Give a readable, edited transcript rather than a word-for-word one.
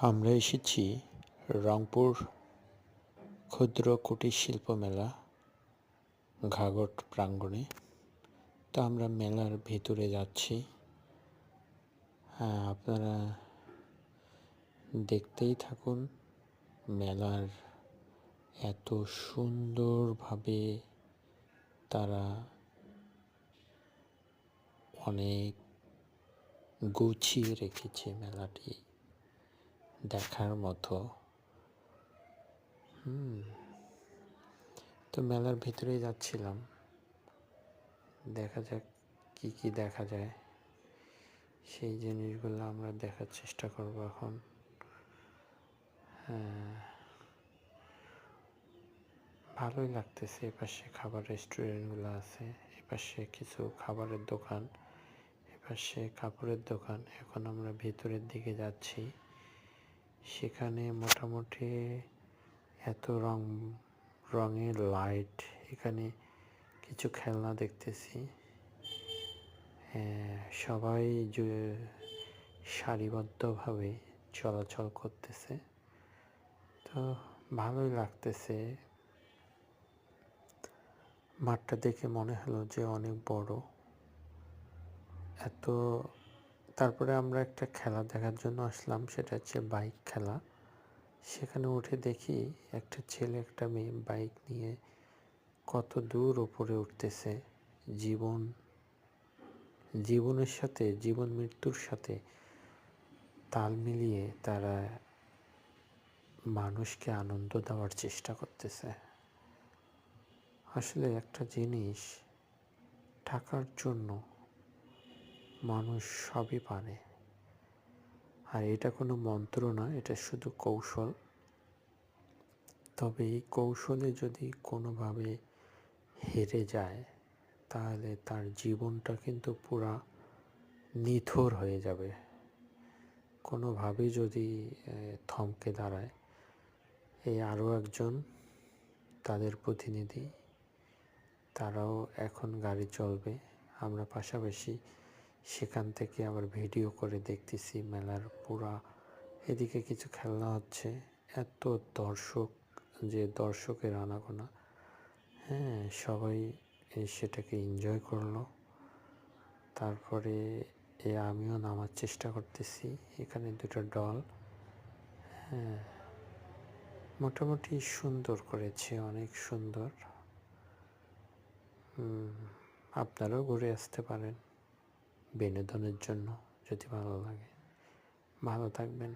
আমরা এসেছি রংপুর ক্ষুদ্র কুটির শিল্প মেলা ঘাঘট প্রাঙ্গণে। তো আমরা মেলার ভেতরে যাচ্ছি। হ্যাঁ, আপনারা দেখতেই থাকুন। মেলার এত সুন্দরভাবে তারা অনেক গুছিয়ে রেখেছে মেলাটি, দেখার মতো। তো মেলার ভেতরেই যাচ্ছিলাম, দেখা যাক কি কি দেখা যায়, সেই জিনিসগুলো আমরা দেখার চেষ্টা করব এখন। ভালোই লাগতেছে। এপাশে খাবার রেস্টুরেন্টগুলো আছে, এপাশে কিছু খাবারের দোকান, এপাশে কাপড়ের দোকান। এখন আমরা ভেতরের দিকে যাচ্ছি। সেখানে মোটামুটি এত রঙের লাইট, এখানে কিছু খেলনা দেখতেছি। সবাই সারিবদ্ধভাবে চলাচল করতেছে। তো ভালোই লাগতেছে। মাঠটা দেখে মনে হলো যে অনেক বড়। তারপরে আমরা একটা খেলা দেখার জন্য আসলাম, সেটা হচ্ছে বাইক খেলা। সেখানে উঠে দেখি একটা ছেলে একটা মেয়ে বাইক নিয়ে কত দূর উপরে উঠতেছে। জীবনের সাথে, জীবন মৃত্যুর সাথে তাল মিলিয়ে তারা মানুষকে আনন্দ দেওয়ার চেষ্টা করতেছে। আসলে একটা জিনিস, টাকার জন্য মানুষ সবই পারে। আর এটা কোনো মন্ত্র না, এটা শুধু কৌশল। তবে এই কৌশলে যদি কোনোভাবে হেরে যায়, তাহলে তার জীবনটা কিন্তু পুরা নিথর হয়ে যাবে। কোনোভাবে যদি থমকে দাঁড়ায়। এই আরও একজন, তাদের প্রতিনিধি, তারাও এখন গাড়ি চলবে। আমরা পাশাপাশি সেখান থেকে আবার ভিডিও করে দেখতেছি মেলার পুরা। এদিকে কিছু খেলনা হচ্ছে, এত দর্শক, যে দর্শকের আনাগোনা। সবাই সেটাকে এনজয় করলো। তারপরে আমিও নামার চেষ্টা করতেছি। এখানে দুটো দল মোটামুটি সুন্দর করেছে, অনেক সুন্দর। আপনারাও ঘুরে আসতে পারেন বিনোদনের জন্য, যদি ভালো লাগে। ভালো থাকবেন।